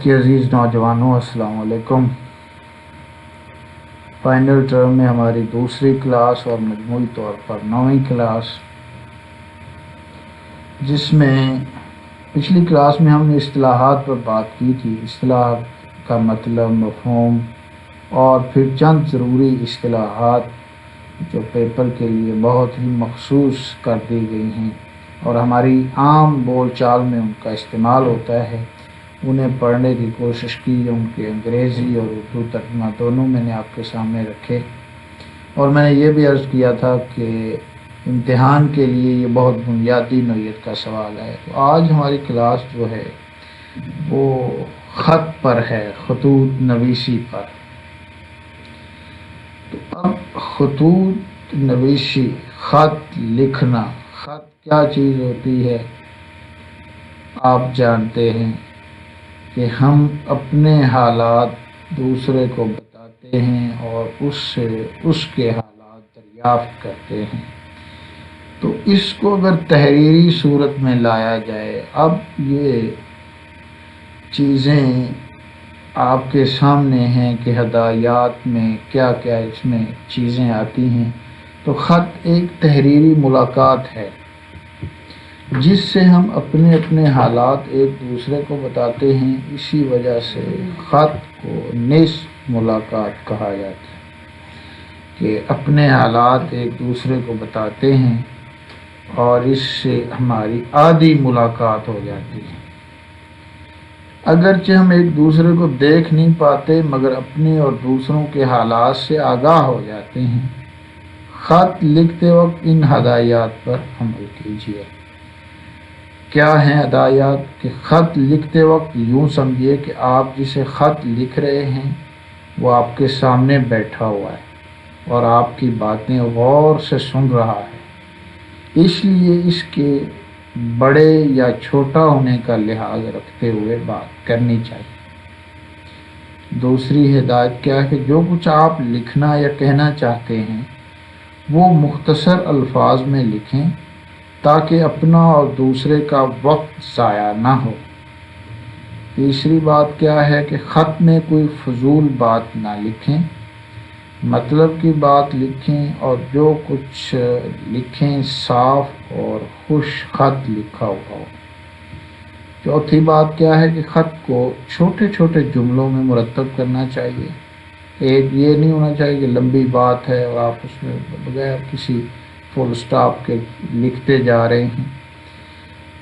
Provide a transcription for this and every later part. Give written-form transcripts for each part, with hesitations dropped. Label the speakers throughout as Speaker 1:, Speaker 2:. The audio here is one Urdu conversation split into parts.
Speaker 1: کہ عزیز نوجوانوں السلام علیکم۔ فائنل ٹرم میں ہماری دوسری کلاس اور مجموعی طور پر 9ویں کلاس، جس میں پچھلی کلاس میں ہم نے اصطلاحات پر بات کی تھی، اصطلاح کا مطلب، مفہوم اور پھر چند ضروری اصطلاحات جو پیپر کے لیے بہت ہی مخصوص کر دی گئی ہیں اور ہماری عام بول چال میں ان کا استعمال ہوتا ہے، انہیں پڑھنے کی کوشش کی۔ ان کے انگریزی اور اردو ترجمہ دونوں میں نے آپ کے سامنے رکھے، اور میں نے یہ بھی عرض کیا تھا کہ امتحان کے لیے یہ بہت بنیادی نوعیت کا سوال ہے۔ تو آج ہماری کلاس جو ہے وہ خط پر ہے، خطوط نویسی پر۔ تو اب خطوط نویسی، خط لکھنا، خط کیا چیز ہوتی ہے؟ آپ جانتے ہیں کہ ہم اپنے حالات دوسرے کو بتاتے ہیں اور اس سے اس کے حالات دریافت کرتے ہیں۔ تو اس کو اگر تحریری صورت میں لایا جائے، اب یہ چیزیں آپ کے سامنے ہیں کہ ہدایات میں کیا کیا اس میں چیزیں آتی ہیں۔ تو خط ایک تحریری ملاقات ہے جس سے ہم اپنے اپنے حالات ایک دوسرے کو بتاتے ہیں۔ اسی وجہ سے خط کو نصف ملاقات کہا جاتا ہے کہ اپنے حالات ایک دوسرے کو بتاتے ہیں، اور اس سے ہماری آدھی ملاقات ہو جاتی ہے۔ اگرچہ ہم ایک دوسرے کو دیکھ نہیں پاتے مگر اپنے اور دوسروں کے حالات سے آگاہ ہو جاتے ہیں۔ خط لکھتے وقت ان ہدایات پر عمل کیجیے۔ کیا ہیں ہدایات؟ کہ خط لکھتے وقت یوں سمجھیے کہ آپ جسے خط لکھ رہے ہیں وہ آپ کے سامنے بیٹھا ہوا ہے اور آپ کی باتیں غور سے سن رہا ہے، اس لیے اس کے بڑے یا چھوٹا ہونے کا لحاظ رکھتے ہوئے بات کرنی چاہیے۔ دوسری ہدایت کیا ہے کہ جو کچھ آپ لکھنا یا کہنا چاہتے ہیں وہ مختصر الفاظ میں لکھیں تاکہ اپنا اور دوسرے کا وقت ضائع نہ ہو۔ تیسری بات کیا ہے کہ خط میں کوئی فضول بات نہ لکھیں، مطلب کی بات لکھیں، اور جو کچھ لکھیں صاف اور خوش خط لکھا ہوا ہو۔ چوتھی بات کیا ہے کہ خط کو چھوٹے چھوٹے جملوں میں مرتب کرنا چاہیے۔ ایک یہ نہیں ہونا چاہیے کہ لمبی بات ہے اور آپ اس میں بغیر کسی فل سٹاپ کے لکھتے جا رہے ہیں،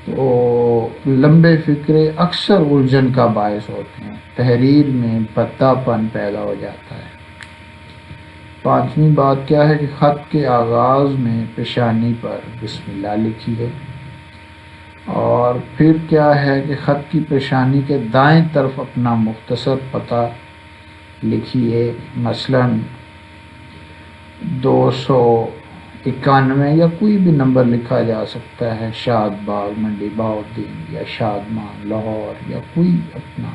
Speaker 1: تو لمبے فقرے اکثر الجھن کا باعث ہوتے ہیں، تحریر میں بھدا پن پیدا ہو جاتا ہے۔ پانچویں بات کیا ہے کہ خط کے آغاز میں پیشانی پر بسم اللہ لکھیے، اور پھر کیا ہے کہ خط کی پیشانی کے دائیں طرف اپنا مختصر پتہ لکھیے، مثلاً 291 یا کوئی بھی نمبر لکھا جا سکتا ہے، شاد باغ منڈی بہاؤالدین یا شادمان لاہور یا کوئی اپنا۔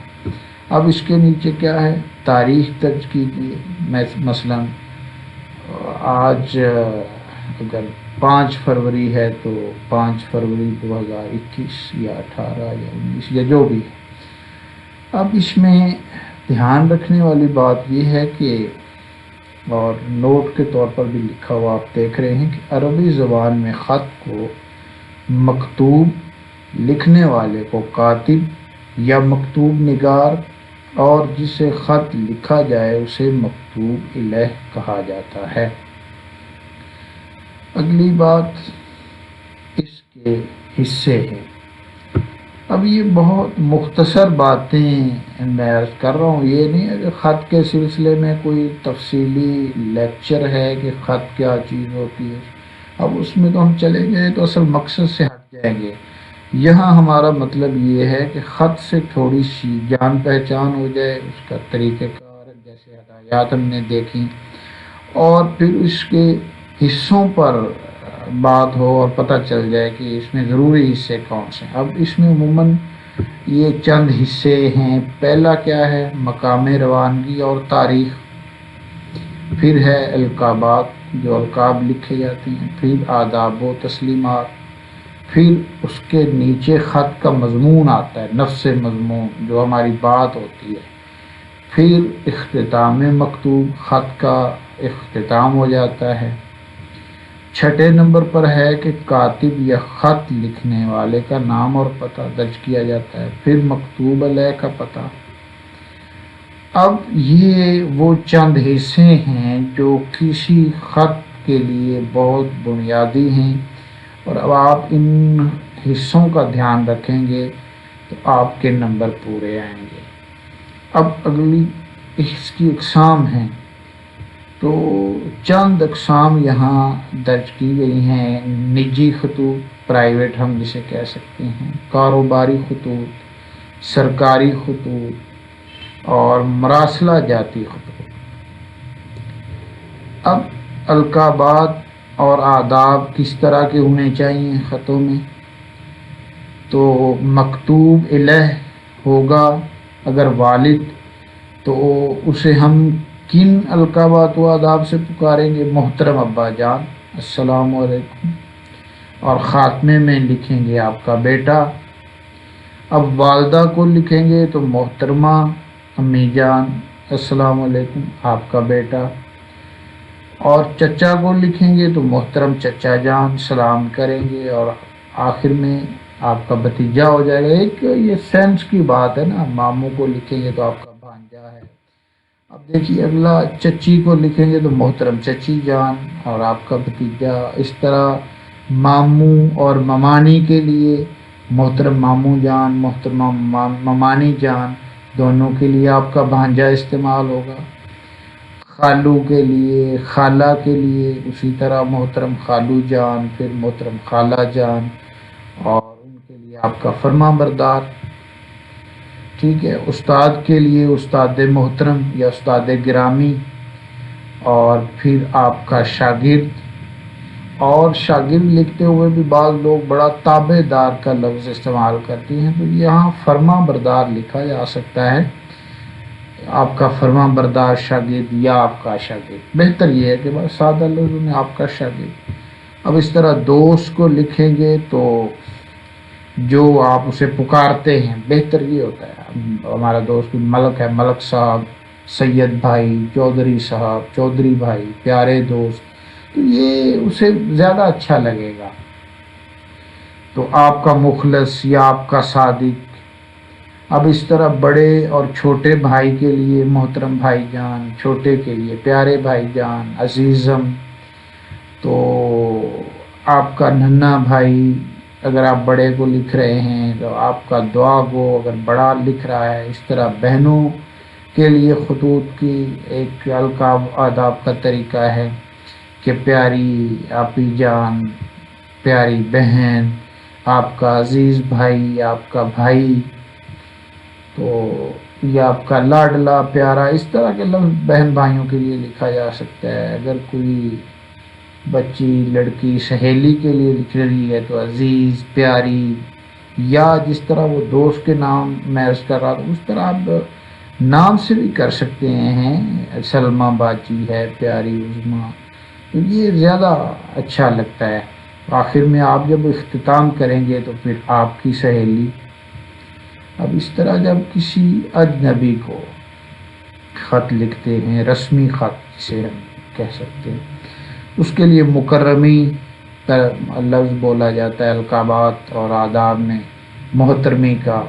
Speaker 1: اب اس کے نیچے کیا ہے؟ تاریخ درج کیجیے، مثلاً آج اگر 5 فروری ہے تو 5 فروری 2021 یا 18 یا 19 یا جو بھی ہے۔ اب اس میں دھیان رکھنے والی بات یہ ہے کہ، اور نوٹ کے طور پر بھی لکھا ہوا آپ دیکھ رہے ہیں، کہ عربی زبان میں خط کو مکتوب، لکھنے والے کو کاتب یا مکتوب نگار، اور جسے خط لکھا جائے اسے مکتوب الیہ کہا جاتا ہے۔ اگلی بات اس کے حصے ہیں۔ اب یہ بہت مختصر باتیں میں عرض کر رہا ہوں، یہ نہیں ہے کہ خط کے سلسلے میں کوئی تفصیلی لیکچر ہے کہ خط کیا چیز ہوتی ہے۔ اب اس میں تو ہم چلے گئے تو اصل مقصد سے ہٹ جائیں گے۔ یہاں ہمارا مطلب یہ ہے کہ خط سے تھوڑی سی جان پہچان ہو جائے، اس کا طریقہ کار، جیسے ہدایات ہم نے دیکھی، اور پھر اس کے حصوں پر بات ہو اور پتہ چل جائے کہ اس میں ضروری حصے کون سے ہیں۔ اب اس میں عموماً یہ چند حصے ہیں۔ پہلا کیا ہے؟ مقام روانگی اور تاریخ، پھر ہے القابات، جو القاب لکھے جاتے ہیں، پھر آداب و تسلیمات، پھر اس کے نیچے خط کا مضمون آتا ہے، نفس مضمون جو ہماری بات ہوتی ہے، پھر اختتام مکتوب، خط کا اختتام ہو جاتا ہے۔ چھٹے نمبر پر ہے کہ کاتب یا خط لکھنے والے کا نام اور پتہ درج کیا جاتا ہے، پھر مکتوب علیہ کا پتہ۔ اب یہ وہ چند حصے ہیں جو کسی خط کے لیے بہت بنیادی ہیں، اور اب آپ ان حصوں کا دھیان رکھیں گے تو آپ کے نمبر پورے آئیں گے۔ اب اگلی اس کی اقسام ہیں، تو چند اقسام یہاں درج کی گئی ہیں۔ نجی خطوط، پرائیویٹ ہم جسے کہہ سکتے ہیں، کاروباری خطوط، سرکاری خطوط اور مراسلہ جاتی خطوط۔ اب القابات اور آداب کس طرح کے ہونے چاہیے خطوں میں، تو مکتوب الیہ ہوگا اگر والد، تو اسے ہم کن القابات و آداب سے پکاریں گے؟ محترم ابا جان، السلام علیکم، اور خاتمے میں لکھیں گے آپ کا بیٹا۔ اب والدہ کو لکھیں گے تو محترمہ امی جان، السلام علیکم، آپ کا بیٹا، اور چچا کو لکھیں گے تو محترم چچا جان، سلام کریں گے، اور آخر میں آپ کا بھتیجا ہو جائے گا۔ ایک یہ سینس کی بات ہے نا، ماموں کو لکھیں گے تو آپ کا بھانجا ہے۔ اب دیکھیے اگلا، چچی کو لکھیں گے تو محترم چچی جان اور آپ کا بھتیجا۔ اس طرح ماموں اور ممانی کے لیے محترم ماموں جان، محترم ممانی جان، دونوں کے لیے آپ کا بھانجا استعمال ہوگا۔ خالو کے لیے، خالہ کے لیے اسی طرح محترم خالو جان، پھر محترم خالہ جان، اور ان کے لیے آپ کا فرما بردار۔ ٹھیک ہے، استاد کے لیے استاد محترم یا استاد گرامی، اور پھر آپ کا شاگرد۔ اور شاگرد لکھتے ہوئے بھی بعض لوگ بڑا تابع دار کا لفظ استعمال کرتے ہیں، تو یہاں فرما بردار لکھا جا سکتا ہے، آپ کا فرما بردار شاگرد یا آپ کا شاگرد۔ بہتر یہ ہے کہ بس سادہ لفظوں میں آپ کا شاگرد۔ اب اس طرح دوست کو لکھیں گے تو جو آپ اسے پکارتے ہیں، بہتر یہ ہوتا ہے، ہمارا دوست ملک ہے، ملک صاحب، سید بھائی، چودھری صاحب، چودھری بھائی، پیارے دوست، تو یہ اسے زیادہ اچھا لگے گا۔ تو آپ کا مخلص یا آپ کا صادق۔ اب اس طرح بڑے اور چھوٹے بھائی کے لیے محترم بھائی جان، چھوٹے کے لیے پیارے بھائی جان، عزیزم۔ تو آپ کا ننھا بھائی اگر آپ بڑے کو لکھ رہے ہیں تو آپ کا دعا گو اگر بڑا لکھ رہا ہے۔ اس طرح بہنوں کے لیے خطوط کی ایک القاب آداب کا طریقہ ہے کہ پیاری آپی جان، پیاری بہن، آپ کا عزیز بھائی، آپ کا بھائی، تو یہ آپ کا لاڈلا پیارا، اس طرح کے لفظ بہن بھائیوں کے لیے لکھا جا سکتا ہے۔ اگر کوئی بچی، لڑکی، سہیلی کے لیے لکھ رہی ہے تو عزیز، پیاری، یا جس طرح وہ دوست کے نام میں عرض کر رہا تھا اس طرح آپ نام سے بھی کر سکتے ہیں، سلمہ باجی ہے، پیاری عظمیٰ، تو یہ زیادہ اچھا لگتا ہے۔ آخر میں آپ جب اختتام کریں گے تو پھر آپ کی سہیلی۔ اب اس طرح جب کسی اجنبی کو خط لکھتے ہیں، رسمی خط جسے ہم کہہ سکتے ہیں، اس کے لیے مکرمی کا لفظ بولا جاتا ہے القابات اور آداب میں، محترمی کا،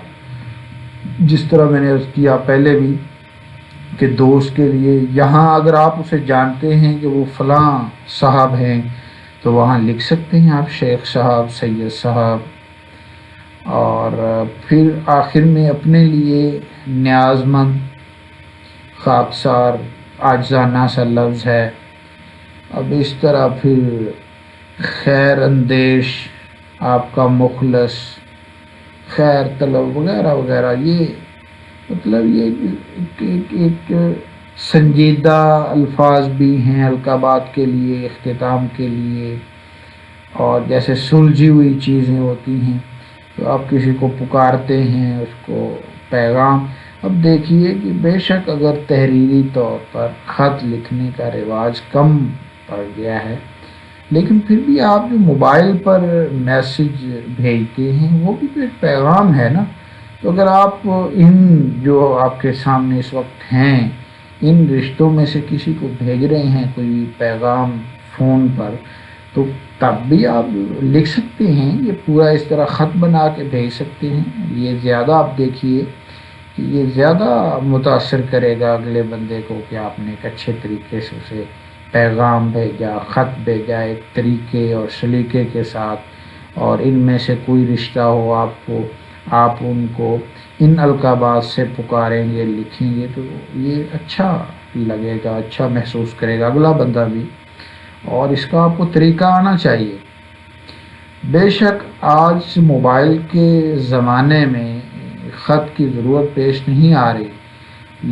Speaker 1: جس طرح میں نے عرض کیا پہلے بھی کہ دوست کے لیے یہاں اگر آپ اسے جانتے ہیں کہ وہ فلاں صاحب ہیں تو وہاں لکھ سکتے ہیں آپ شیخ صاحب، سید صاحب۔ اور پھر آخر میں اپنے لیے نیاز مند، خاکسار، عاجزانہ سا لفظ ہے۔ اب اس طرح پھر خیر اندیش، آپ کا مخلص، خیر طلب وغیرہ وغیرہ، یہ مطلب یہ ایک سنجیدہ الفاظ بھی ہیں القابات کے لیے، اختتام کے لیے، اور جیسے سلجھی ہوئی چیزیں ہوتی ہیں تو آپ کسی کو پکارتے ہیں، اس کو پیغام۔ اب دیکھیے کہ بے شک اگر تحریری طور پر خط لکھنے کا رواج کم پڑ گیا ہے، لیکن پھر بھی آپ جو موبائل پر میسج بھیجتے ہیں وہ بھی تو ایک پیغام ہے نا. تو اگر آپ ان جو آپ کے سامنے اس وقت ہیں ان رشتوں میں سے کسی کو بھیج رہے ہیں کوئی پیغام فون پر، تو تب بھی آپ لکھ سکتے ہیں، یہ پورا اس طرح خط بنا کے بھیج سکتے ہیں. یہ زیادہ آپ دیکھیے کہ یہ زیادہ متاثر کرے گا اگلے بندے کو کہ آپ نے ایک اچھے طریقے سے اسے پیغام بھیجا، خط بھیجا ایک طریقے اور سلیقے کے ساتھ. اور ان میں سے کوئی رشتہ ہو آپ ان کو ان القابات سے پکاریں گے، لکھیں گے، تو یہ اچھا لگے گا، اچھا محسوس کرے گا اگلا بندہ بھی. اور اس کا آپ کو طریقہ آنا چاہیے. بے شک آج موبائل کے زمانے میں خط کی ضرورت پیش نہیں آ رہی،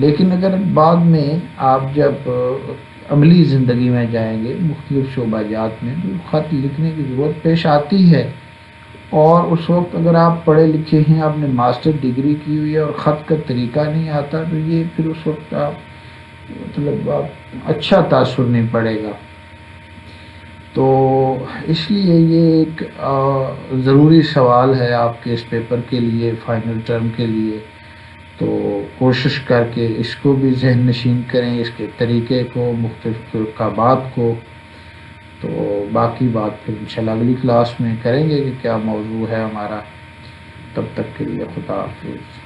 Speaker 1: لیکن اگر بعد میں آپ جب عملی زندگی میں جائیں گے مختلف شعبہ جات میں تو خط لکھنے کی ضرورت پیش آتی ہے. اور اس وقت اگر آپ پڑھے لکھے ہیں، آپ نے ماسٹر ڈگری کی ہوئی ہے اور خط کا طریقہ نہیں آتا، تو یہ پھر اس وقت آپ اچھا تاثر نہیں پڑے گا. تو اس لیے یہ ایک ضروری سوال ہے آپ کے اس پیپر کے لیے، فائنل ٹرم کے لیے. تو کوشش کر کے اس کو بھی ذہن نشین کریں، اس کے طریقے کو، مختلف القابات کو. تو باقی بات پھر انشاءاللہ اگلی کلاس میں کریں گے کہ کیا موضوع ہے ہمارا. تب تک کے لیے خدا حافظ.